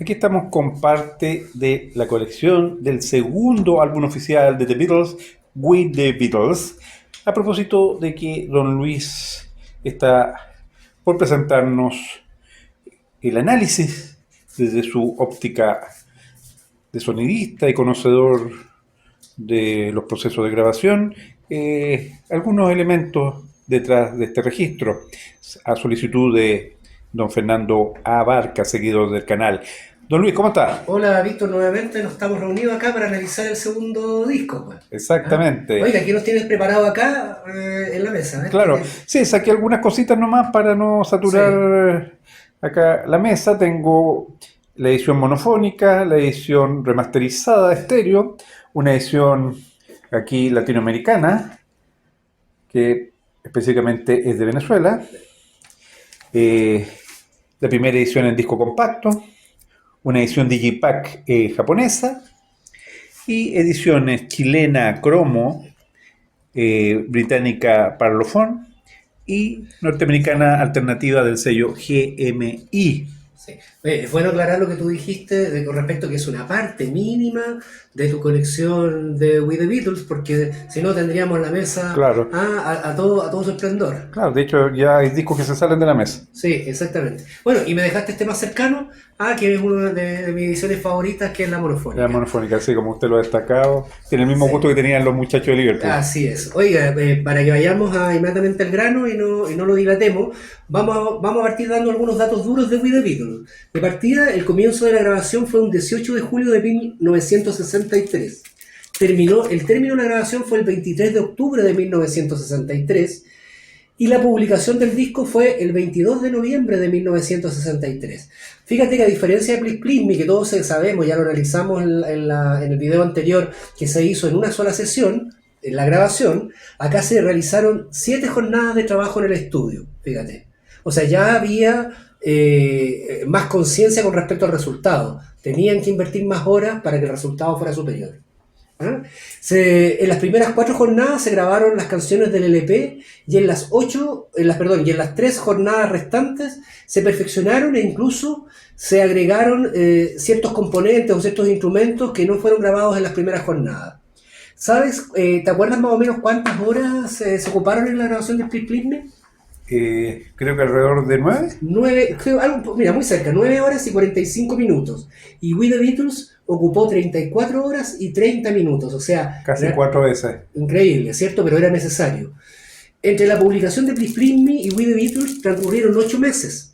Aquí estamos con parte de la colección del segundo álbum oficial de The Beatles, With the Beatles, a propósito de que don Luis está por presentarnos el análisis desde su óptica de sonidista y conocedor de los procesos de grabación, algunos elementos detrás de este registro, a solicitud de don Fernando Abarca, seguidor del canal. Don Luis, ¿cómo está? Hola Víctor, nuevamente nos estamos reunidos acá para analizar el segundo disco, pues. ¿Ah? Exactamente. Oiga, ¿qué nos tienes preparado acá en la mesa? A ver, Claro, sí, saqué algunas cositas nomás para no Sí, saturar acá la mesa. Tengo la edición monofónica, la edición remasterizada de estéreo, una edición aquí latinoamericana, que específicamente es de Venezuela, eh, la primera edición en disco compacto, una edición Digipack japonesa y ediciones chilena cromo, británica Parlophone y norteamericana alternativa del sello GMI. sí. Es bueno aclarar lo que tú dijiste con respecto a que es una parte mínima de tu colección de We the Beatles, porque si no tendríamos la mesa Claro, a todo su esplendor. claro, de hecho ya hay discos que se salen de la mesa. Sí, exactamente. Bueno, y me dejaste este más cercano, que es una de mis ediciones favoritas, que es la La monofónica. monofónica, así como usted lo ha destacado, tiene el mismo Sí. gusto que tenían los muchachos de Liverpool. Así es. Oiga, para que vayamos inmediatamente al grano y no lo dilatemos, vamos a partir dando algunos datos duros de We the Beatles. De partida, el comienzo de la grabación fue un 18 de julio de 1963. El término de la grabación fue el 23 de octubre de 1963 y la publicación del disco fue el 22 de noviembre de 1963. Fíjate que a diferencia de Please Please Me, que todos sabemos, ya lo analizamos en el video anterior, que se hizo en una sola sesión, en la grabación, acá se realizaron 7 jornadas de trabajo en el estudio, fíjate. O sea, ya había más conciencia con respecto al resultado. Tenían que invertir más horas para que el resultado fuera superior. ¿Ah? En las primeras 4 jornadas se grabaron las canciones del LP y y en las 3 jornadas restantes se perfeccionaron e incluso se agregaron ciertos componentes o ciertos instrumentos que no fueron grabados en las primeras jornadas. ¿Sabes? ¿Te acuerdas más o menos cuántas horas se ocuparon en la grabación de Please Please Me? Creo que alrededor de 9. Mira, muy cerca, 9 horas y 45 minutos. Y We the Beatles ocupó 34 horas y 30 minutos. O sea, Casi 4 veces. increíble, ¿cierto? Pero era necesario. Entre la publicación de Please Please Me y We the Beatles transcurrieron 8 meses.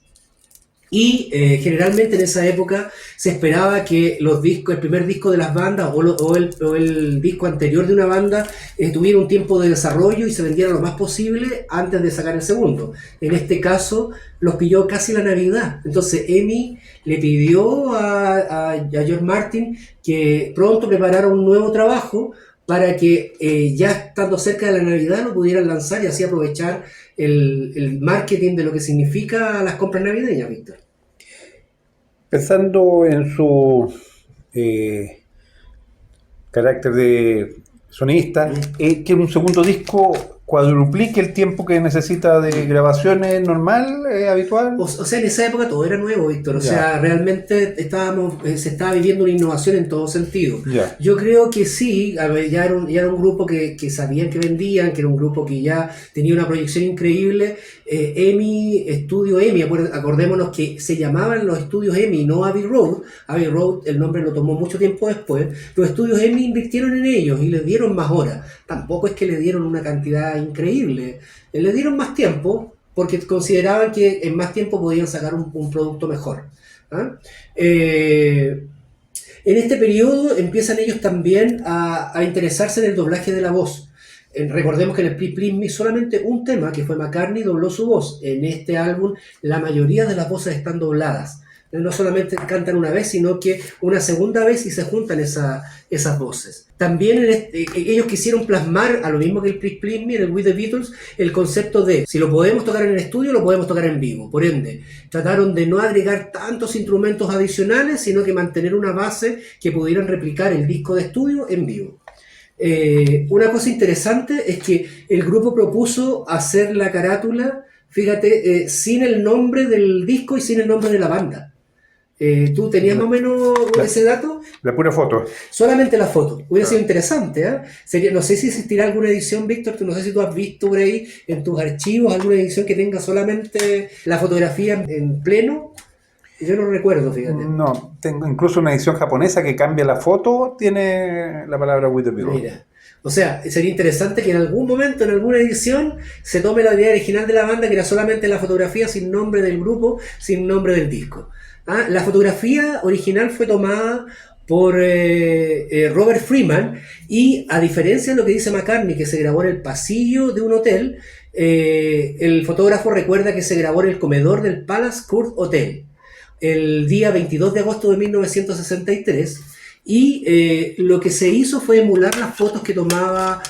Y generalmente en esa época se esperaba que el primer disco de las bandas o el disco anterior de una banda tuviera un tiempo de desarrollo y se vendiera lo más posible antes de sacar el segundo. En este caso los pilló casi la Navidad. Entonces EMI le pidió a George Martin que pronto preparara un nuevo trabajo para que ya estando cerca de la Navidad lo pudieran lanzar y así aprovechar el marketing de lo que significa las compras navideñas, Víctor. Pensando en su eh, carácter de sonidista, que un segundo disco cuadruplique el tiempo que necesita de grabaciones normal, habitual. O sea, en esa época todo era nuevo, Víctor. O Ya, sea, realmente se estaba viviendo una innovación en todo sentido. ya. Yo creo que sí, a ver, ya era un grupo que sabían que vendían, que era un grupo que ya tenía una proyección increíble. Estudio EMI, acordémonos que se llamaban los estudios EMI, no Abbey Road. Abbey Road, el nombre lo tomó mucho tiempo después. Los estudios EMI invirtieron en ellos y les dieron más horas. Tampoco es que le dieron una cantidad increíble. Le dieron más tiempo porque consideraban que en más tiempo podían sacar un producto mejor. ¿Ah? En este periodo empiezan ellos también a interesarse en el doblaje de la voz. Recordemos que en el Please Please Me solamente un tema, que fue McCartney, dobló su voz. En este álbum la mayoría de las voces están dobladas. No solamente cantan una vez, sino que una segunda vez y se juntan esas voces. También ellos quisieron plasmar, a lo mismo que el Please Please Me, en el With the Beatles, el concepto de si lo podemos tocar en el estudio, lo podemos tocar en vivo. Por ende, trataron de no agregar tantos instrumentos adicionales, sino que mantener una base que pudieran replicar el disco de estudio en vivo. Una cosa interesante es que el grupo propuso hacer la carátula, fíjate, sin el nombre del disco y sin el nombre de la banda. ¿Tú tenías más o menos La, ese dato? la pura foto. Solamente la foto. Hubiera sido Claro. interesante, ¿eh? No sé si existirá alguna edición, Víctor, no sé si tú has visto por ahí en tus archivos alguna edición que tenga solamente la fotografía en pleno. Yo no recuerdo, fíjate. No, tengo incluso una edición japonesa que cambia la foto, tiene la palabra With the Beatles. Mira. O sea, sería interesante que en algún momento, en alguna edición, se tome la idea original de la banda, que era solamente la fotografía sin nombre del grupo, sin nombre del disco. Ah, la fotografía original fue tomada por Robert Freeman y a diferencia de lo que dice McCartney, que se grabó en el pasillo de un hotel, el fotógrafo recuerda que se grabó en el comedor del Palace Court Hotel el día 22 de agosto de 1963 y lo que se hizo fue emular las fotos que tomaba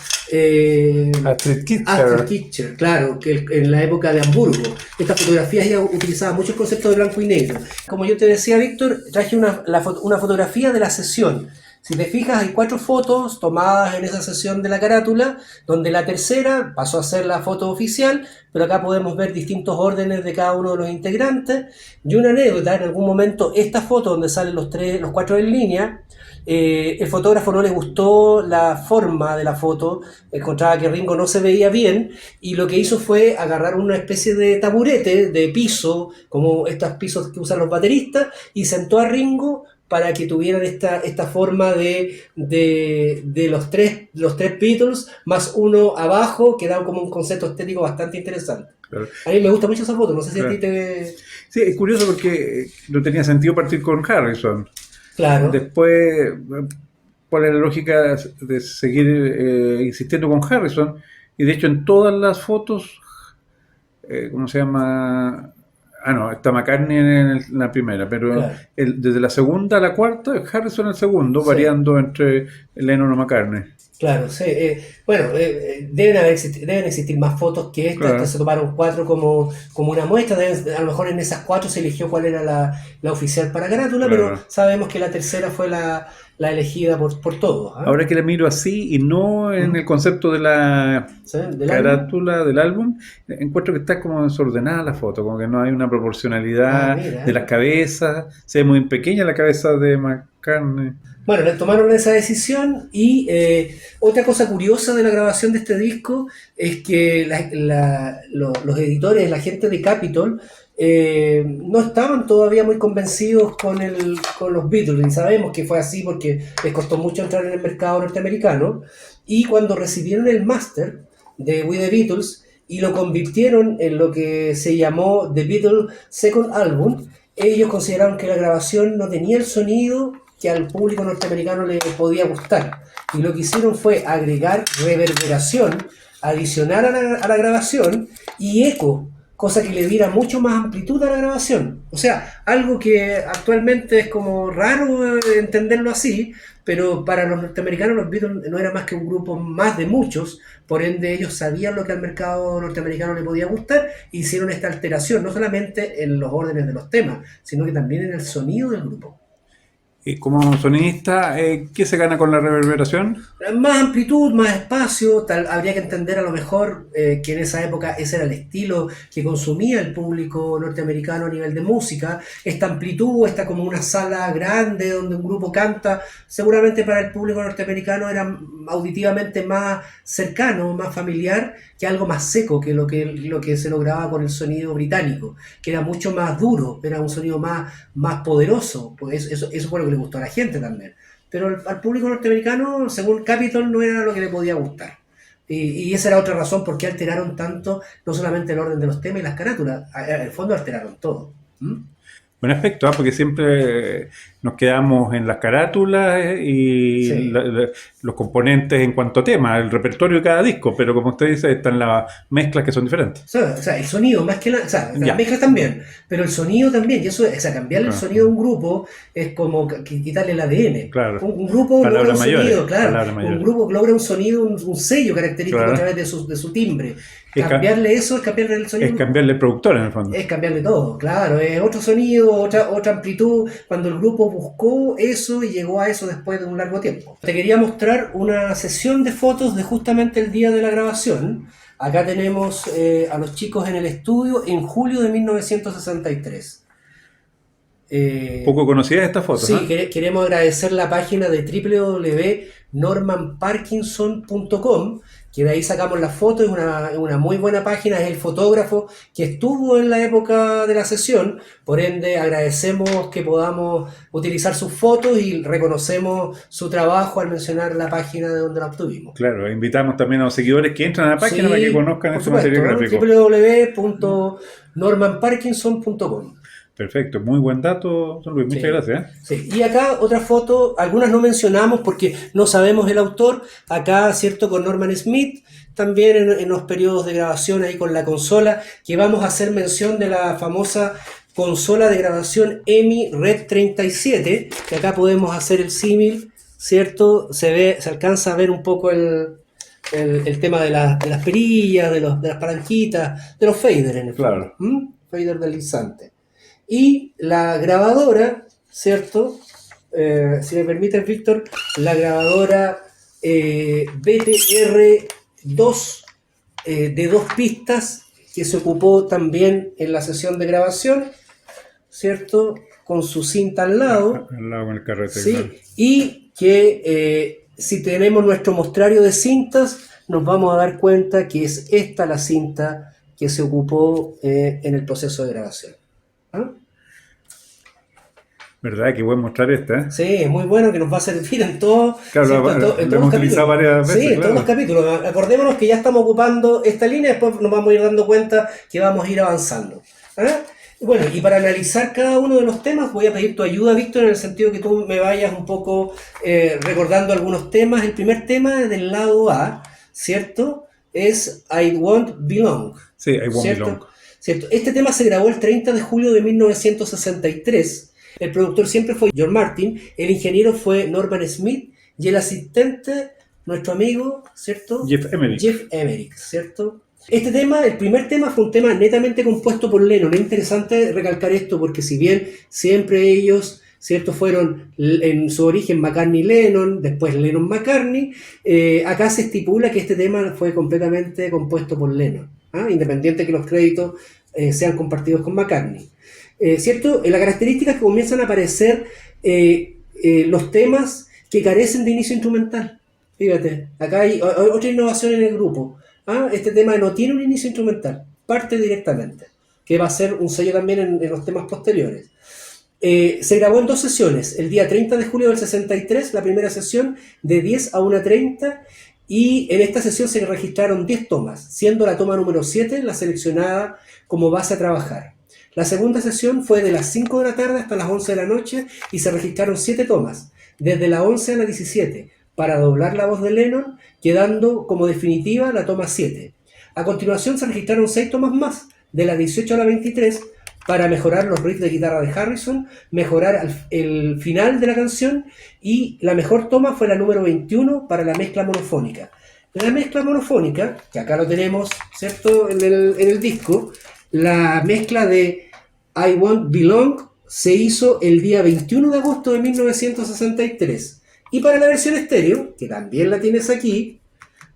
Astrid Kitcher, claro, que en la época de Hamburgo. Estas fotografías ya utilizaban muchos conceptos de blanco y negro. Como yo te decía, Víctor, traje una fotografía de la sesión. Si te fijas, hay 4 fotos tomadas en esa sesión de la carátula, donde la tercera pasó a ser la foto oficial, pero acá podemos ver distintos órdenes de cada uno de los integrantes. Y una anécdota, en algún momento, esta foto donde salen los 4 en línea, el fotógrafo no le gustó la forma de la foto, encontraba que Ringo no se veía bien, y lo que hizo fue agarrar una especie de taburete, de piso, como estos pisos que usan los bateristas, y sentó a Ringo para que tuvieran esta forma de los tres Beatles más uno abajo, que da como un concepto estético bastante interesante. Claro. A mí me gusta mucho esa foto, no sé si Claro. a ti te... Sí, es curioso porque no tenía sentido partir con Harrison. Claro. Después, ¿cuál es la lógica de seguir insistiendo con Harrison? Y de hecho en todas las fotos, ¿cómo se llama? Ah, no, está McCartney en la primera, pero Claro. desde la segunda a la cuarta, Harrison el segundo, Sí. variando entre Lennon o McCartney. Claro, sí. Bueno, deben existir más fotos que esta. Claro. Estas se tomaron 4 como una muestra. A lo mejor en esas 4 se eligió cuál era la oficial para carátula, Claro. pero sabemos que la tercera fue la elegida por todos. ¿Ah? Ahora que la miro así y no en el concepto de la ¿Sí? ¿Del carátula del álbum, encuentro que está como desordenada la foto, como que no hay una proporcionalidad mira. de las cabezas, se ve muy pequeña la cabeza de McCartney. Bueno, le tomaron esa decisión y otra cosa curiosa de la grabación de este disco es que los editores, la gente de Capitol, no estaban todavía muy convencidos con los Beatles, y sabemos que fue así porque les costó mucho entrar en el mercado norteamericano, y cuando recibieron el máster de We the Beatles y lo convirtieron en lo que se llamó The Beatles Second Album, ellos consideraron que la grabación no tenía el sonido que al público norteamericano le podía gustar, y lo que hicieron fue agregar reverberación adicional a la grabación y eco, cosa que le diera mucho más amplitud a la grabación. O sea, algo que actualmente es como raro entenderlo así, pero para los norteamericanos los Beatles no era más que un grupo más de muchos, por ende ellos sabían lo que al mercado norteamericano le podía gustar e hicieron esta alteración, no solamente en los órdenes de los temas, sino que también en el sonido del grupo. Y como sonidista, ¿qué se gana con la reverberación? Más amplitud, más espacio, habría que entender a lo mejor que en esa época ese era el estilo que consumía el público norteamericano a nivel de música. Esta amplitud, esta como una sala grande donde un grupo canta, seguramente para el público norteamericano era auditivamente más cercano, más familiar, que algo más seco que lo que se lograba con el sonido británico, que era mucho más duro, era un sonido más poderoso. Pues eso fue lo que le gustó a la gente también. Pero al público norteamericano, según Capitol, no era lo que le podía gustar. Y esa era otra razón por qué alteraron tanto, no solamente el orden de los temas y las carátulas, en el fondo alteraron todo. ¿Mm? Buen aspecto, porque siempre nos quedamos en las carátulas y Sí. los componentes en cuanto a temas, el repertorio de cada disco, pero como usted dice, están las mezclas que son diferentes. O sea, el sonido, más que o sea, Ya. las mezclas también, pero el sonido también, y eso, o sea, cambiarle el Claro. sonido a un grupo es como quitarle el ADN. Claro. Un grupo Palabras logra un mayores, sonido, claro, palabras mayores. un grupo logra un sonido, un sello característico Claro. a través de su timbre. Es Cambiarle eso es cambiarle el sonido. Es cambiarle el productor en el fondo. Es cambiarle todo, claro, es otro sonido, otra amplitud, cuando el grupo buscó eso y llegó a eso después de un largo tiempo. Te quería mostrar una sesión de fotos de justamente el día de la grabación. Acá tenemos a los chicos en el estudio en julio de 1963. Poco conocida esta foto, Sí, ¿no? queremos agradecer la página de www.normanparkinson.com, que de ahí sacamos la foto, es una muy buena página, es el fotógrafo que estuvo en la época de la sesión, por ende agradecemos que podamos utilizar sus fotos y reconocemos su trabajo al mencionar la página de donde la obtuvimos. Claro, invitamos también a los seguidores que entran a la página para que Sí, conozcan por este material supuesto, gráfico. www.normanparkinson.com. Perfecto, muy buen dato, don Luis, muchas Sí, gracias. sí. Y acá otra foto, algunas no mencionamos porque no sabemos el autor. Acá, cierto, con Norman Smith, también en los periodos de grabación ahí con la consola, que vamos a hacer mención de la famosa consola de grabación EMI Red 37, que acá podemos hacer el símil, ¿cierto? Se alcanza a ver un poco el tema de las perillas, de las palanquitas, de los faders en el Claro. fondo. Fader deslizante. Y la grabadora, ¿cierto? Si me permites, Víctor, la grabadora BTR2 de 2 pistas que se ocupó también en la sesión de grabación, ¿cierto? Con su cinta al lado. Al lado con el carrete. ¿Sí? Claro. Y que si tenemos nuestro mostrario de cintas, nos vamos a dar cuenta que es esta la cinta que se ocupó en el proceso de grabación. ¿Ah? ¿Verdad? Que buen mostrar esta, ¿eh? Sí, es muy bueno, que nos va a servir en todo. Claro, ¿cierto? lo En todos hemos los utilizado capítulos. varias veces, Sí, en todos claro. los capítulos. Acordémonos que ya estamos ocupando esta línea, después nos vamos a ir dando cuenta que vamos a ir avanzando. ¿Ah? Bueno, y para analizar cada uno de los temas voy a pedir tu ayuda, Víctor, en el sentido que tú me vayas un poco recordando algunos temas. El primer tema del lado A, ¿cierto? Es I Won't Belong. Sí, I Won't ¿cierto? Belong. ¿Cierto? Este tema se grabó el 30 de julio de 1963. El productor siempre fue George Martin, el ingeniero fue Norman Smith y el asistente, nuestro amigo, ¿cierto? Jeff Emerick. ¿Cierto? Este tema, el primer tema, fue un tema netamente compuesto por Lennon. Es interesante recalcar esto porque si bien siempre ellos, ¿cierto?, fueron en su origen McCartney-Lennon, después Lennon-McCartney, acá se estipula que este tema fue completamente compuesto por Lennon, independiente que los créditos sean compartidos con McCartney. ¿Cierto? En las características que comienzan a aparecer los temas que carecen de inicio instrumental. Fíjate, acá hay otra innovación en el grupo. Este tema no tiene un inicio instrumental, parte directamente, que va a ser un sello también en los temas posteriores. Se grabó en 2 sesiones, el día 30 de julio del 63, la primera sesión de 10 a 1:30, y en esta sesión se registraron 10 tomas, siendo la toma número 7 la seleccionada como base a trabajar. La segunda sesión fue de las 5 de la tarde hasta las 11 de la noche y se registraron 7 tomas, desde las 11 a las 17, para doblar la voz de Lennon, quedando como definitiva la toma 7. A continuación se registraron 6 tomas más, de las 18 a las 23, para mejorar los riffs de guitarra de Harrison, mejorar el final de la canción, y la mejor toma fue la número 21 para la mezcla monofónica. La mezcla monofónica, que acá lo tenemos, ¿cierto?, en el disco, la mezcla de I Won't Belong se hizo el día 21 de agosto de 1963. Y para la versión estéreo, que también la tienes aquí,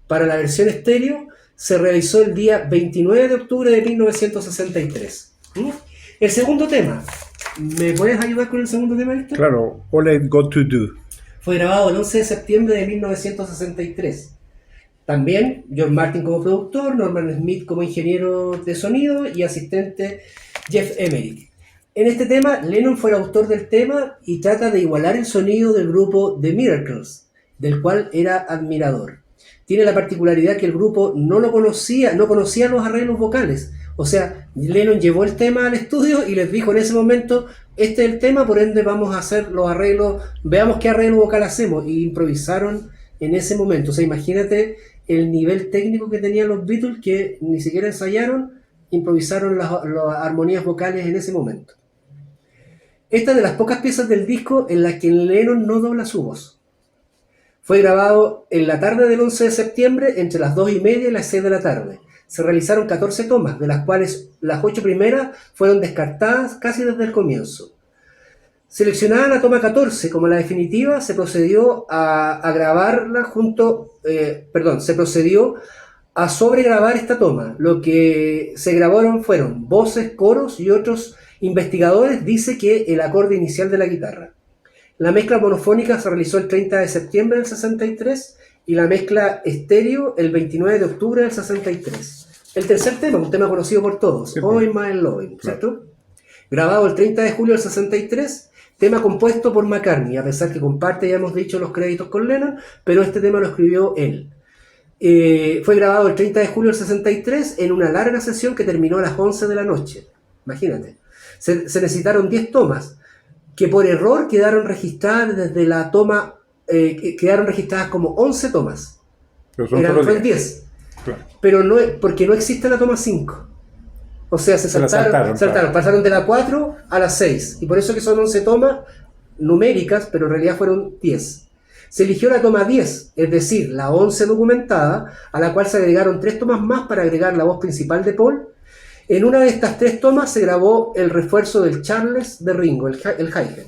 para la versión estéreo se realizó el día 29 de octubre de 1963. El segundo tema, ¿me puedes ayudar con el segundo tema, Víctor? Claro, All I've Got to Do. Fue grabado el 11 de septiembre de 1963. También George Martin como productor, Norman Smith como ingeniero de sonido y asistente Jeff Emerick. En este tema, Lennon fue el autor del tema y trata de igualar el sonido del grupo The Miracles, del cual era admirador. Tiene la particularidad que el grupo no conocía los arreglos vocales. O sea, Lennon llevó el tema al estudio y les dijo en ese momento, este es el tema, por ende vamos a hacer los arreglos, veamos qué arreglo vocal hacemos. Y improvisaron en ese momento. O sea, imagínate el nivel técnico que tenían los Beatles, que ni siquiera ensayaron, improvisaron las armonías vocales en ese momento. Esta es de las pocas piezas del disco en las que Lennon no dobla su voz. Fue grabado en la tarde del 11 de septiembre entre las 2:30 y las 6 de la tarde. Se realizaron 14 tomas, de las cuales las 8 primeras fueron descartadas casi desde el comienzo. Seleccionada la toma 14 como la definitiva, se procedió a grabarla se procedió a sobregrabar esta toma. Lo que se grabaron fueron voces, coros y otros Investigadores dice que el acorde inicial de la guitarra. La mezcla monofónica se realizó el 30 de septiembre del 63 y la mezcla estéreo el 29 de octubre del 63. El tercer tema, un tema conocido por todos, Sí, All My Loving, ¿cierto? Grabado el 30 de julio del 63, tema compuesto por McCartney, a pesar que comparte, ya hemos dicho, los créditos con Lennon, pero este tema lo escribió él. Fue grabado el 30 de julio del 63 en una larga sesión que terminó a las 11 de la noche. Imagínate. Se necesitaron 10 tomas, que por error quedaron registradas desde la toma, quedaron registradas como 11 tomas. Pero son solo Fue 10. 10. Claro. Pero no, porque no existe la toma 5. O sea, se la saltaron, claro. pasaron de la 4 a la 6. Y por eso que son 11 tomas numéricas, pero en realidad fueron 10. Se eligió la toma 10, es decir, la 11 documentada, a la cual se agregaron 3 tomas más para agregar la voz principal de Paul. En una de estas 3 tomas se grabó el refuerzo del Charles de Ringo, el hi-hat.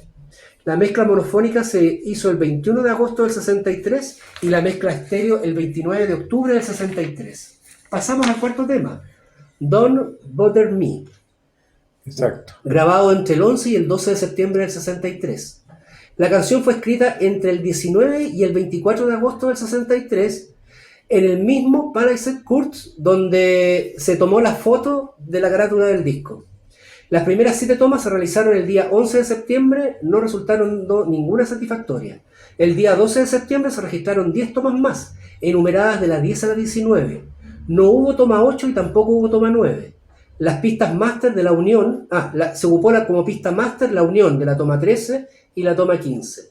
La mezcla monofónica se hizo el 21 de agosto del 63 y la mezcla estéreo el 29 de octubre del 63. Pasamos al cuarto tema, Don't Bother Me. Exacto. Grabado entre el 11 y el 12 de septiembre del 63. La canción fue escrita entre el 19 y el 24 de agosto del 63 en el mismo Palisade Courts donde se tomó la foto de la carátula del disco. Las primeras 7 tomas se realizaron el día 11 de septiembre, no resultaron ninguna satisfactoria. El día 12 de septiembre se registraron 10 tomas más, enumeradas de la 10 a la 19. No hubo toma 8 y tampoco hubo toma 9. Las pistas máster de la unión, se ocupó como pista máster la unión de la toma 13 y la toma 15.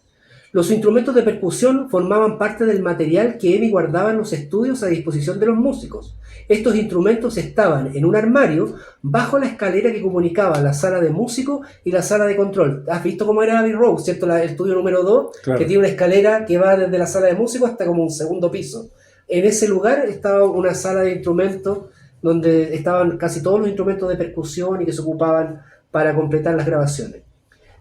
Los instrumentos de percusión formaban parte del material que Emi guardaba en los estudios a disposición de los músicos. Estos instrumentos estaban en un armario bajo la escalera que comunicaba la sala de músico y la sala de control. ¿Has visto cómo era Abbey Road, cierto? El estudio número 2, claro, que tiene una escalera que va desde la sala de músico hasta como un segundo piso. En ese lugar estaba una sala de instrumentos donde estaban casi todos los instrumentos de percusión y que se ocupaban para completar las grabaciones.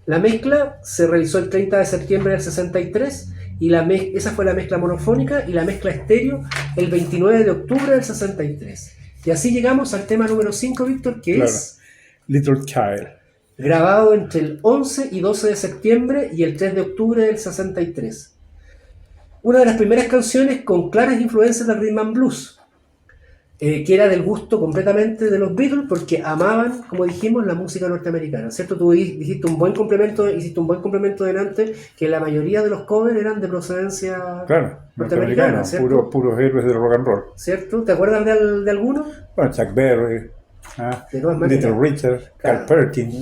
La mezcla se realizó el 30 de septiembre del 63 y esa fue la mezcla monofónica, y la mezcla estéreo el 29 de octubre del 63. Y así llegamos al tema número 5, Víctor, que es Little Child. Grabado entre el 11 y 12 de septiembre y el 3 de octubre del 63. Una de las primeras canciones con claras influencias del rhythm and blues, que era del gusto completamente de los Beatles, porque amaban, como dijimos, la música norteamericana, ¿cierto? Tú hiciste un buen complemento delante, que la mayoría de los covers eran de procedencia norteamericana, ¿cierto? Puros héroes del rock and roll. ¿Cierto? ¿Te acuerdas de alguno? Bueno, Chuck Berry, Little Richard, Carl Perkins,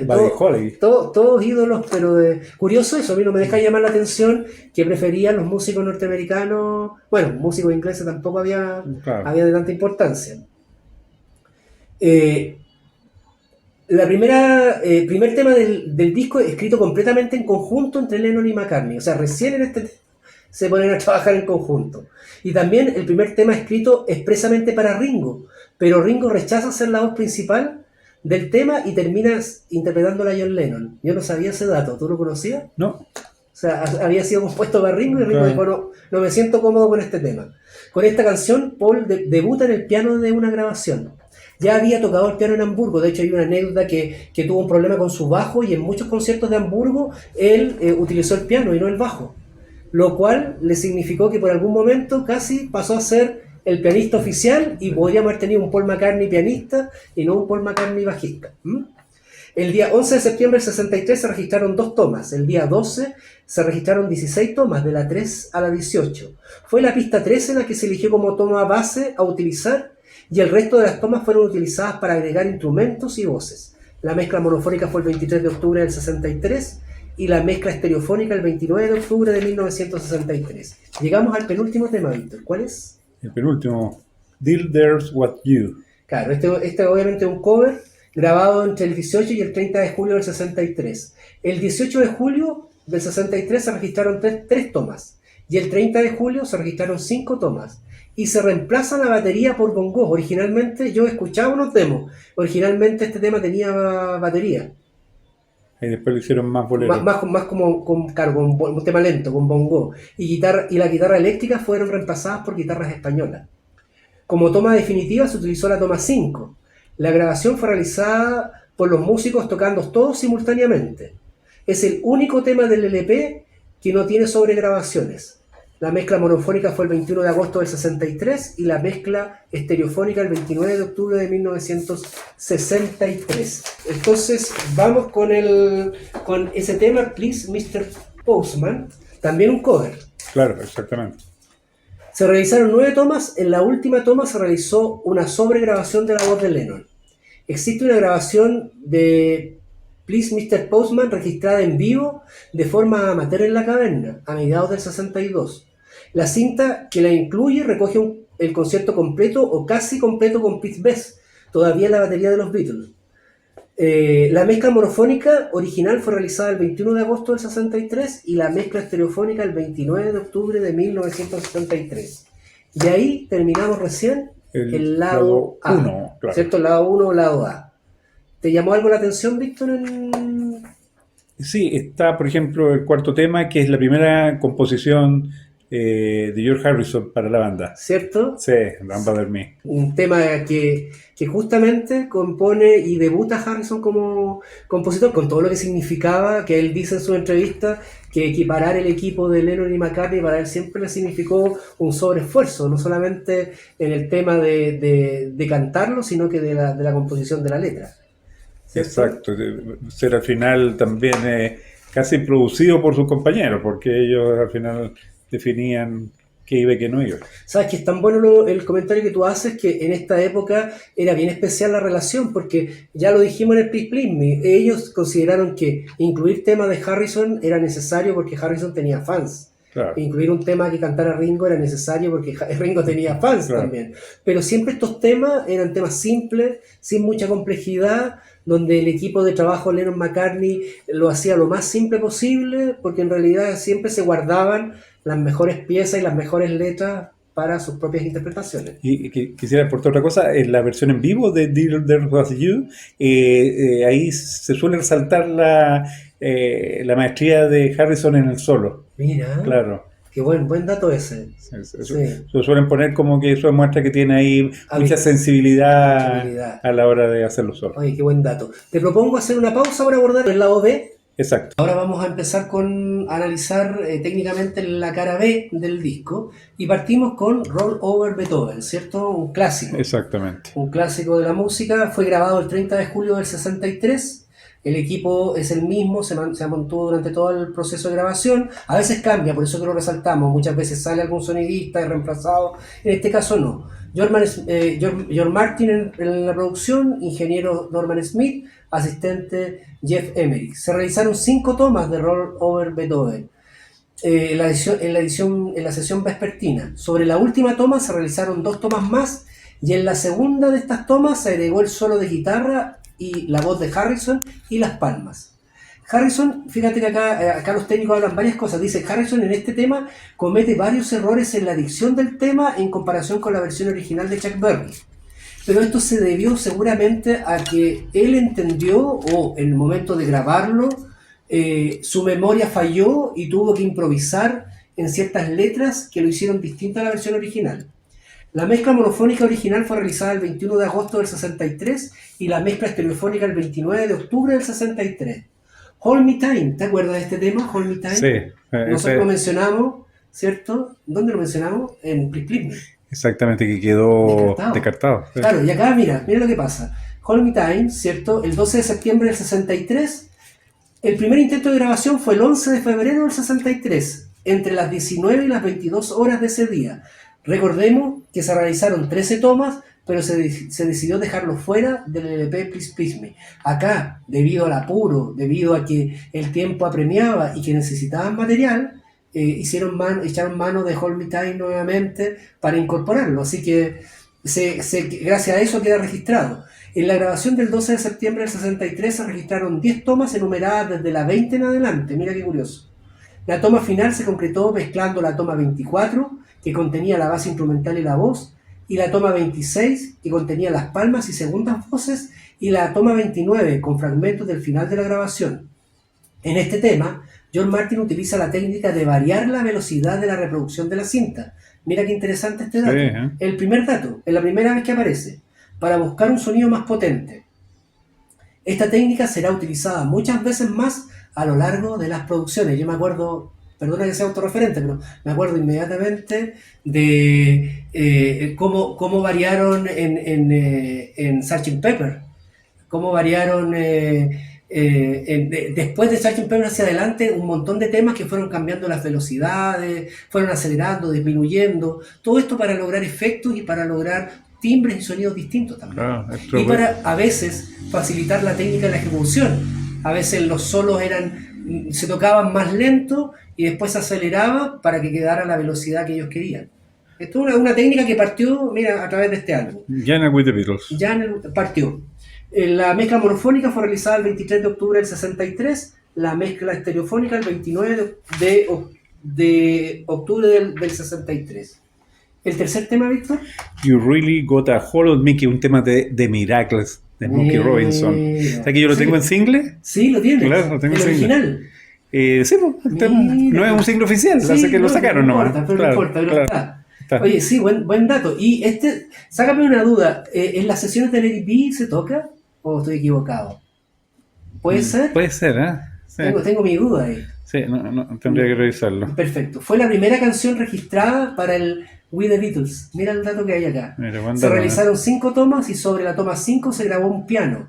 Buddy Holly. Todos ídolos, pero curioso eso, a mí no me deja llamar la atención que preferían los músicos norteamericanos. Bueno, músicos ingleses tampoco había de tanta importancia. Primer tema del disco escrito completamente en conjunto entre Lennon y McCartney. O sea, recién en este se ponen a trabajar en conjunto. Y también el primer tema escrito expresamente para Ringo, pero Ringo rechaza ser la voz principal del tema y termina interpretándola a John Lennon. Yo no sabía ese dato, ¿tú lo conocías? No. O sea, había sido compuesto para Ringo y Ringo dijo, no me siento cómodo con este tema. Con esta canción, Paul debuta en el piano de una grabación. Ya había tocado el piano en Hamburgo, de hecho hay una anécdota que tuvo un problema con su bajo y en muchos conciertos de Hamburgo él utilizó el piano y no el bajo, lo cual le significó que por algún momento casi pasó a ser el pianista oficial y podríamos haber tenido un Paul McCartney pianista y no un Paul McCartney bajista. El día 11 de septiembre del 63 se registraron 2 tomas, el día 12 se registraron 16 tomas, de la 3 a la 18. Fue la pista 13 la que se eligió como toma base a utilizar y el resto de las tomas fueron utilizadas para agregar instrumentos y voces. La mezcla monofónica fue el 23 de octubre del 63 y la mezcla estereofónica el 29 de octubre de 1963. Llegamos al penúltimo tema, Víctor. ¿Cuál es? El penúltimo, Till There's What You. Claro, este obviamente es un cover grabado entre el 18 y el 30 de julio del 63. El 18 de julio del 63 se registraron 3 tomas y el 30 de julio se registraron 5 tomas y se reemplaza la batería por bongos. Originalmente, yo escuchaba unos demos, originalmente este tema tenía batería. Y después lo hicieron más bolero. Más como con un tema lento, con bongo. Y la guitarra eléctrica fueron reemplazadas por guitarras españolas. Como toma definitiva se utilizó la toma 5. La grabación fue realizada por los músicos tocando todos simultáneamente. Es el único tema del LP que no tiene sobregrabaciones. La mezcla monofónica fue el 21 de agosto del 63 y la mezcla estereofónica el 29 de octubre de 1963. Entonces vamos con ese tema, Please Mr. Postman, también un cover. Claro, exactamente. Se realizaron 9 tomas, en la última toma se realizó una sobregrabación de la voz de Lennon. Existe una grabación de Please Mr. Postman registrada en vivo de forma amateur en la caverna, a mediados del 62. La cinta que la incluye recoge el concierto completo o casi completo con Pete Best, todavía la batería de los Beatles. La mezcla monofónica original fue realizada el 21 de agosto del 63 y la mezcla estereofónica el 29 de octubre de 1973. Y ahí terminamos recién el lado A, 1, claro. ¿cierto? El lado 1 o lado A. ¿Te llamó algo la atención, Víctor? Sí, está, por ejemplo, el cuarto tema, que es la primera composición de George Harrison para la banda. ¿Cierto? Sí, Lamb of Me. Un tema que justamente compone y debuta Harrison como compositor, con todo lo que significaba, que él dice en su entrevista, que equiparar el equipo de Lennon y McCartney para él siempre le significó un sobreesfuerzo, no solamente en el tema de cantarlo, sino que de la composición de la letra. ¿Cierto? Exacto, ser al final también casi producido por sus compañeros, porque ellos al final definían qué iba y qué no iba. Sabes que es tan bueno el comentario que tú haces, que en esta época era bien especial la relación, porque ya lo dijimos en el Please Please Me, ellos consideraron que incluir temas de Harrison era necesario porque Harrison tenía fans. Claro. Incluir un tema que cantara Ringo era necesario porque Ringo tenía fans, claro, también. Pero siempre estos temas eran temas simples, sin mucha complejidad, donde el equipo de trabajo Lennon-McCartney lo hacía lo más simple posible, porque en realidad siempre se guardaban las mejores piezas y las mejores letras para sus propias interpretaciones. Y quisiera aportar otra cosa, en la versión en vivo de Dear There Was You, ahí se suele resaltar la maestría de Harrison en el solo. Mira, claro. Qué buen dato ese. Lo suelen poner como que eso muestra que tiene ahí mucha sensibilidad a la hora de hacerlo solo. Oye, qué buen dato. Te propongo hacer una pausa para abordar el lado B. Exacto. Ahora vamos a empezar con analizar técnicamente la cara B del disco y partimos con Roll Over Beethoven, ¿cierto? Un clásico. Exactamente. Un clásico de la música. Fue grabado el 30 de julio del 63. El equipo es el mismo, se mantuvo durante todo el proceso de grabación. A veces cambia, por eso que lo resaltamos. Muchas veces sale algún sonidista y reemplazado. En este caso no. George Martin en la producción, ingeniero Norman Smith, asistente Jeff Emerick. Se realizaron 5 tomas de Roll Over Beethoven en la sesión vespertina. Sobre la última toma se realizaron 2 tomas más y en la segunda de estas tomas se agregó el solo de guitarra y la voz de Harrison y las palmas. Harrison, fíjate que acá los técnicos hablan varias cosas. Dice, Harrison en este tema comete varios errores en la dicción del tema en comparación con la versión original de Chuck Berry. Pero esto se debió seguramente a que él entendió, o en el momento de grabarlo, su memoria falló y tuvo que improvisar en ciertas letras que lo hicieron distinto a la versión original. La mezcla monofónica original fue realizada el 21 de agosto del 63 y la mezcla estereofónica el 29 de octubre del 63. Hold Me Time, ¿te acuerdas de este tema? Hold Me Time. Sí. Nosotros lo mencionamos, ¿cierto? ¿Dónde lo mencionamos? En Please Please Me. Exactamente, que quedó descartado. Sí. Claro, y acá mira lo que pasa. Hold Me Time, ¿cierto? El 12 de septiembre del 63. El primer intento de grabación fue el 11 de febrero del 63, entre las 19 y las 22 horas de ese día. Recordemos que se realizaron 13 tomas, pero se decidió dejarlo fuera del LP Please Please Me. Acá, debido al apuro, debido a que el tiempo apremiaba y que necesitaban material, echaron mano de Hold Me Time nuevamente para incorporarlo. Así que gracias a eso queda registrado. En la grabación del 12 de septiembre del 63 se registraron 10 tomas enumeradas desde la 20 en adelante. Mira qué curioso. La toma final se concretó mezclando la toma 24, que contenía la base instrumental y la voz, y la toma 26, que contenía las palmas y segundas voces, y la toma 29, con fragmentos del final de la grabación. En este tema, John Martin utiliza la técnica de variar la velocidad de la reproducción de la cinta. Mira qué interesante este dato. Sí, El primer dato, es la primera vez que aparece, para buscar un sonido más potente. Esta técnica será utilizada muchas veces más a lo largo de las producciones. Yo me acuerdo, perdona que sea autorreferente, pero me acuerdo inmediatamente de cómo variaron en Sgt. Pepper, cómo variaron después de Sgt. Pepper hacia adelante, un montón de temas que fueron cambiando las velocidades, fueron acelerando, disminuyendo, todo esto para lograr efectos y para lograr timbres y sonidos distintos también. Y para a veces facilitar la técnica de la ejecución. A veces los solos se tocaban más lento y después se aceleraba para que quedara la velocidad que ellos querían. Esto es una técnica que partió, mira, a través de este álbum. Jana with the Beatles. Partió. La mezcla monofónica fue realizada el 23 de octubre del 63, la mezcla estereofónica el 29 de octubre del 63. ¿El tercer tema, Víctor? You Really Got a Hold on Me, que es un tema de Miracles, de Smokey Robinson. ¿Sabes que yo lo tengo en single? Sí, lo tienes. Claro, lo tengo en single. Original. Sí, no es un single oficial, Sí, así que lo sacaron no nomás. importa, pero no importa, pero está. Oye, sí, buen dato. Y sácame una duda, ¿en las sesiones de Let It Be se toca o estoy equivocado? ¿Puede ser? Puede ser, ¿eh? Sí. Tengo mi duda ahí. Sí, no, tendría que revisarlo. Perfecto. Fue la primera canción registrada para el We The Beatles. Mira el dato que hay acá. Se realizaron 5 tomas y sobre la toma 5 se grabó un piano.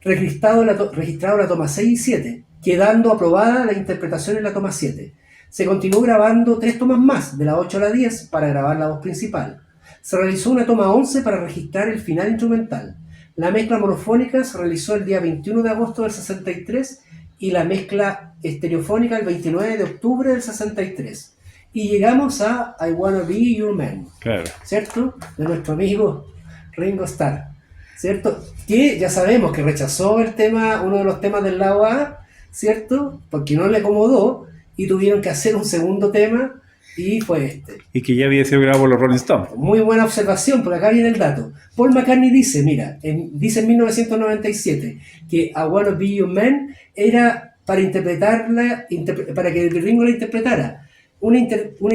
Registrado la toma 6 y 7, quedando aprobada la interpretación en la toma 7. Se continuó grabando 3 tomas más, de la 8 a la 10, para grabar la voz principal. Se realizó una toma 11 para registrar el final instrumental. La mezcla monofónica se realizó el día 21 de agosto del 63 y la mezcla estereofónica el 29 de octubre del 63. Y llegamos a I Wanna Be Your Man, claro, ¿cierto? De nuestro amigo Ringo Starr, ¿cierto? Que ya sabemos que rechazó el tema, uno de los temas del lado A, ¿cierto? Porque no le acomodó y tuvieron que hacer un segundo tema y fue este. Y que ya había sido grabado por los Rolling Stones. Muy buena observación, porque acá viene el dato. Paul McCartney dice, dice en 1997 que I Wanna Be Your Man era para para que Ringo la interpretara. Una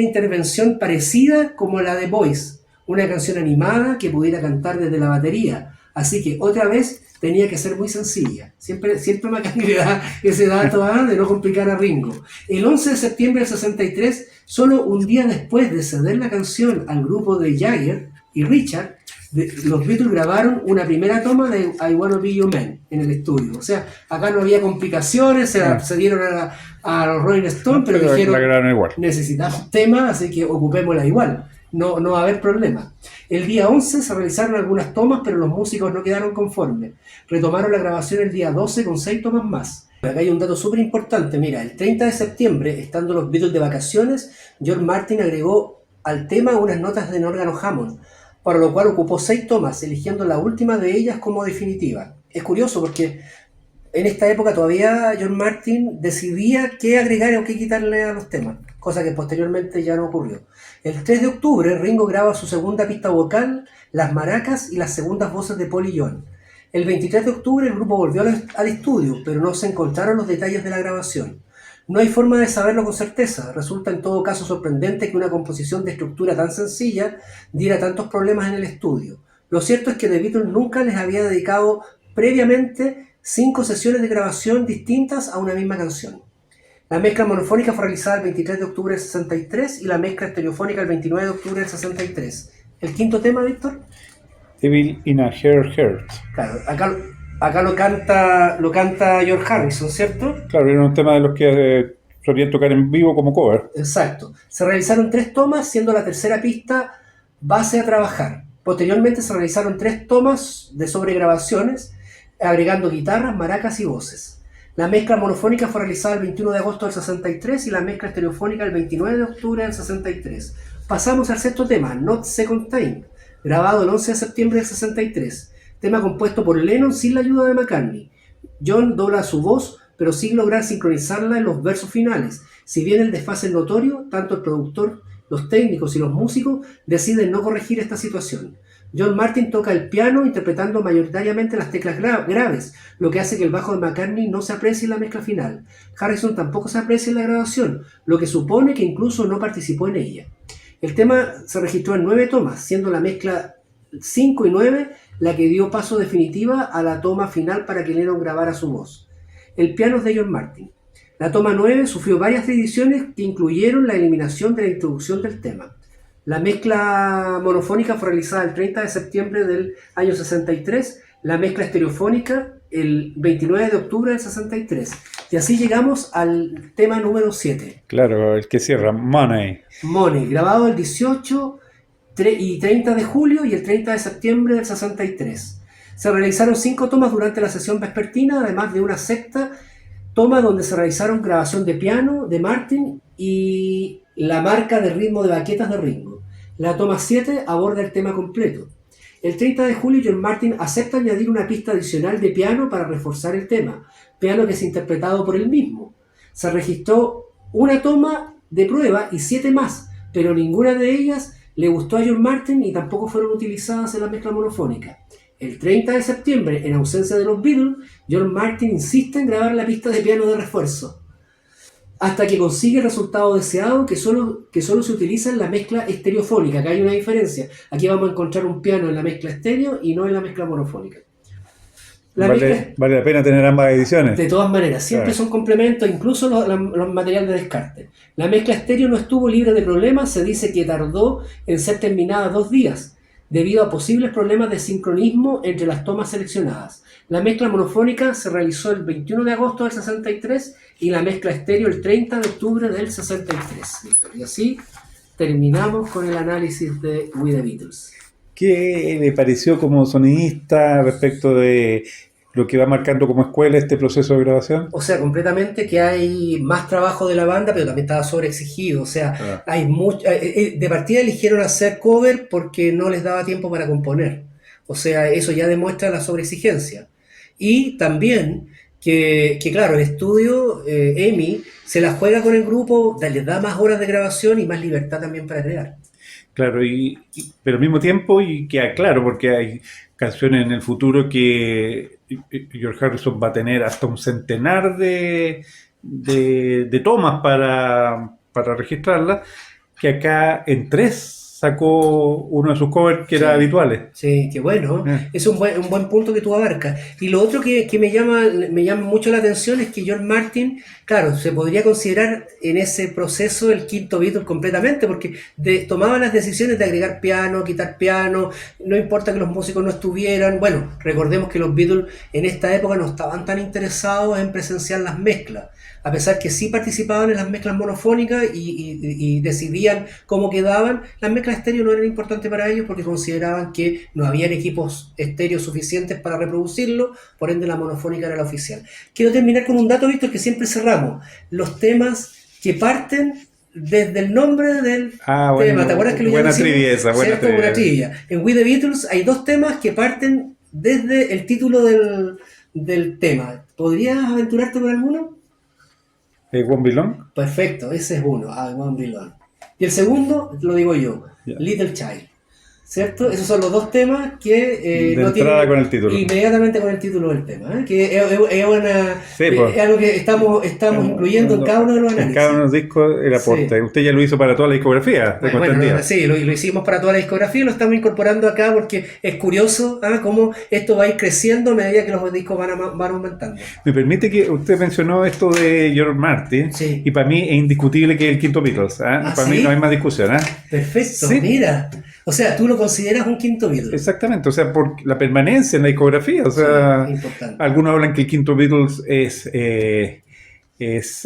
intervención parecida como la de Boys, una canción animada que pudiera cantar desde la batería. Así que otra vez tenía que ser muy sencilla. Siempre McCartney le da ese dato de no complicar a Ringo. El 11 de septiembre del 63, solo un día después de ceder la canción al grupo de Jagger y Richard, los Beatles grabaron una primera toma de I Wanna Be Your Man en el estudio. O sea, acá no había complicaciones, se dieron a los Rolling Stones, pero dijeron, necesitamos tema, así que ocupémosla igual. No va a haber problema. El día 11 se realizaron algunas tomas, pero los músicos no quedaron conformes. Retomaron la grabación el día 12 con 6 tomas más. Acá hay un dato súper importante. Mira, el 30 de septiembre, estando los Beatles de vacaciones, George Martin agregó al tema unas notas de órgano Hammond, para lo cual ocupó 6 tomas, eligiendo la última de ellas como definitiva. Es curioso porque en esta época todavía George Martin decidía qué agregar o qué quitarle a los temas, cosa que posteriormente ya no ocurrió. El 3 de octubre, Ringo graba su segunda pista vocal, las maracas y las segundas voces de Paul y John. El 23 de octubre el grupo volvió al estudio, pero no se encontraron los detalles de la grabación. No hay forma de saberlo con certeza. Resulta en todo caso sorprendente que una composición de estructura tan sencilla diera tantos problemas en el estudio. Lo cierto es que The Beatles nunca les había dedicado previamente 5 sesiones de grabación distintas a una misma canción. La mezcla monofónica fue realizada el 23 de octubre del 63 y la mezcla estereofónica el 29 de octubre del 63. ¿El quinto tema, Víctor? Devil in a Hair Heart. Claro, acá lo canta George Harrison, ¿cierto? Claro, era un tema de los que solían tocar en vivo como cover. Exacto. Se realizaron 3 tomas, siendo la tercera pista base a trabajar. Posteriormente se realizaron 3 tomas de sobregrabaciones, agregando guitarras, maracas y voces. La mezcla monofónica fue realizada el 21 de agosto del 63 y la mezcla estereofónica el 29 de octubre del 63. Pasamos al sexto tema, Not Second Time, grabado el 11 de septiembre del 63. Tema compuesto por Lennon sin la ayuda de McCartney. John dobla su voz, pero sin lograr sincronizarla en los versos finales. Si bien el desfase es notorio, tanto el productor, los técnicos y los músicos deciden no corregir esta situación. John Martin toca el piano interpretando mayoritariamente las teclas graves, lo que hace que el bajo de McCartney no se aprecie en la mezcla final. Harrison tampoco se aprecia en la grabación, lo que supone que incluso no participó en ella. El tema se registró en 9 tomas, siendo la mezcla 5 y 9 la que dio paso definitiva a la toma final para que Lennon grabara su voz. El piano es de John Martyn. La toma 9 sufrió varias reediciones que incluyeron la eliminación de la introducción del tema. La mezcla monofónica fue realizada el 30 de septiembre del año 63, la mezcla estereofónica el 29 de octubre del 63. Y así llegamos al tema número 7. Claro, el que cierra, Money. Money, grabado el 18 y 30 de julio y el 30 de septiembre del 63. Se realizaron 5 tomas durante la sesión vespertina, además de una sexta toma donde se realizaron grabación de piano de Martin y la marca de ritmo de baquetas de Ringo. La toma 7 aborda el tema completo. El 30 de julio John Martyn acepta añadir una pista adicional de piano para reforzar el tema, piano que es interpretado por él mismo. Se registró una toma de prueba y 7 más, pero ninguna de ellas le gustó a John Martyn y tampoco fueron utilizadas en la mezcla monofónica. El 30 de septiembre, en ausencia de los Beatles, John Martyn insiste en grabar la pista de piano de refuerzo, hasta que consigue el resultado deseado que solo se utiliza en la mezcla estereofónica. Acá hay una diferencia. Aquí vamos a encontrar un piano en la mezcla estéreo y no en la mezcla monofónica. Vale la pena tener ambas ediciones. De todas maneras, siempre son complementos, incluso los materiales de descarte. La mezcla estéreo no estuvo libre de problemas, se dice que tardó en ser terminada 2 días, debido a posibles problemas de sincronismo entre las tomas seleccionadas. La mezcla monofónica se realizó el 21 de agosto del 63 y la mezcla estéreo el 30 de octubre del 63. Listo. Y así terminamos con el análisis de We the Beatles. ¿Qué le pareció como sonidista respecto de lo que va marcando como escuela este proceso de grabación? O sea, completamente que hay más trabajo de la banda, pero también estaba sobreexigido. O sea, hay mucho. De partida eligieron hacer cover porque no les daba tiempo para componer. O sea, eso ya demuestra la sobreexigencia. Y también que claro, el estudio, EMI, se la juega con el grupo, les da más horas de grabación y más libertad también para crear. Claro, pero al mismo tiempo, y queda claro, porque hay canciones en el futuro que George Harrison va a tener hasta un centenar de tomas para registrarlas, que acá en 3 sacó uno de sus covers que era habituales. Sí, qué bueno. Es un buen punto que tú abarcas. Y lo otro que me llama mucho la atención es que John Martyn, claro, se podría considerar en ese proceso el quinto Beatle completamente, porque tomaba las decisiones de agregar piano, quitar piano, no importa que los músicos no estuvieran. Bueno, recordemos que los Beatles en esta época no estaban tan interesados en presenciar las mezclas, a pesar que sí participaban en las mezclas monofónicas y decidían cómo quedaban. Las mezclas estéreo no eran importantes para ellos porque consideraban que no habían equipos estéreo suficientes para reproducirlo, por ende la monofónica era la oficial. Quiero terminar con un dato, Víctor, que siempre cerramos: los temas que parten desde el nombre del tema. ¿Te acuerdas que lo buena trivia esa, buena trivia? En We the Beatles hay 2 temas que parten desde el título del tema. ¿Podrías aventurarte con alguno? ¿Won't Be Long? Perfecto, ese es uno, I Won't Be Long. Y el segundo, lo digo yo, Little Child. ¿Cierto? Esos son los 2 temas que no tienen con el título. Inmediatamente con el título del tema, que es algo que estamos incluyendo en cada uno de los análisis. En cada uno de los discos el aporte. Sí. Usted ya lo hizo para toda la discografía. Sí, lo hicimos para toda la discografía y lo estamos incorporando acá porque es curioso cómo esto va a ir creciendo a medida que los discos van aumentando. Me permite que usted mencionó esto de George Martin, y para mí es indiscutible que es el quinto Beatles. Para mí no hay más discusión. Perfecto, mira. O sea, tú lo consideras un quinto Beatles. Exactamente, o sea, por la permanencia en la discografía. O sea, algunos hablan que el quinto Beatles es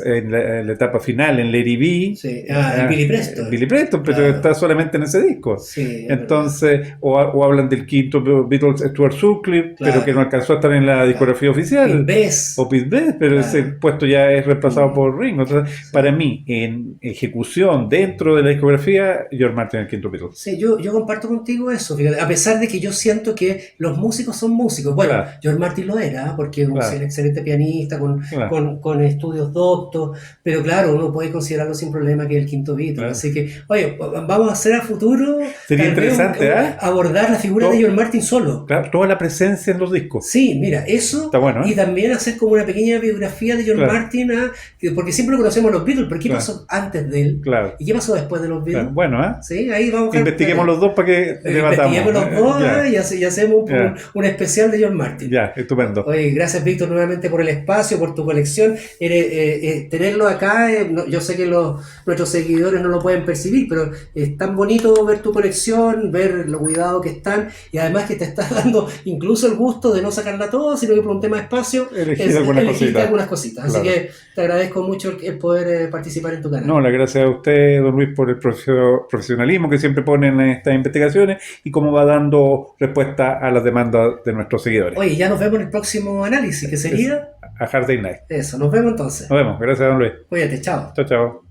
en la etapa final, en Lady B. Sí. El Billy Preston. Billy Preston, pero está solamente en ese disco. Sí, entonces, o hablan del quinto Beatles, Stuart Sutcliffe, pero que no alcanzó a estar en la discografía oficial. Pete Best. O Pete Best, pero ese puesto ya es reemplazado por Ringo. Entonces, para mí, en ejecución dentro de la discografía, George Martin es el quinto Beatles. Sí, yo comparto contigo eso, fíjate, a pesar de que yo siento que los músicos son músicos. Bueno, George Martin lo era, porque es un excelente pianista con estudios los doctos, pero claro, uno puede considerarlo sin problema que es el quinto Beatle. Claro. Así que, oye, vamos a hacer a futuro Sería tal vez interesante, abordar la figura de George Martin solo. Claro, toda la presencia en los discos. Sí, mira, eso, Está bueno, ¿eh? y también hacer como una pequeña biografía de George Claro. Martin, porque siempre lo conocemos a los Beatles, pero ¿qué Claro. pasó antes de él? Claro. ¿Y qué pasó después de los Beatles? Claro. Bueno, Sí, ahí vamos a investiguemos los dos para que debatamos. investiguemos los dos Ya. y hacemos Ya. un especial de George Martin. Ya, estupendo. Oye, gracias Víctor nuevamente por el espacio, por tu colección. Tenerlo acá, yo sé que nuestros seguidores no lo pueden percibir, pero es tan bonito ver tu colección, ver lo cuidado que están, y además que te estás dando incluso el gusto de no sacarla todo, sino que por un tema de espacio Elegiste algunas cositas. Claro. Así que te agradezco mucho el poder participar en tu canal. No, las gracias a usted, don Luis, por el profesionalismo que siempre pone en estas investigaciones y cómo va dando respuesta a las demandas de nuestros seguidores. Oye, ya nos vemos en el próximo análisis, que sería A Hard Day Night. eso. Nos vemos entonces. Nos vemos. Gracias, don Luis. Cuídate, chao. Chao, chao.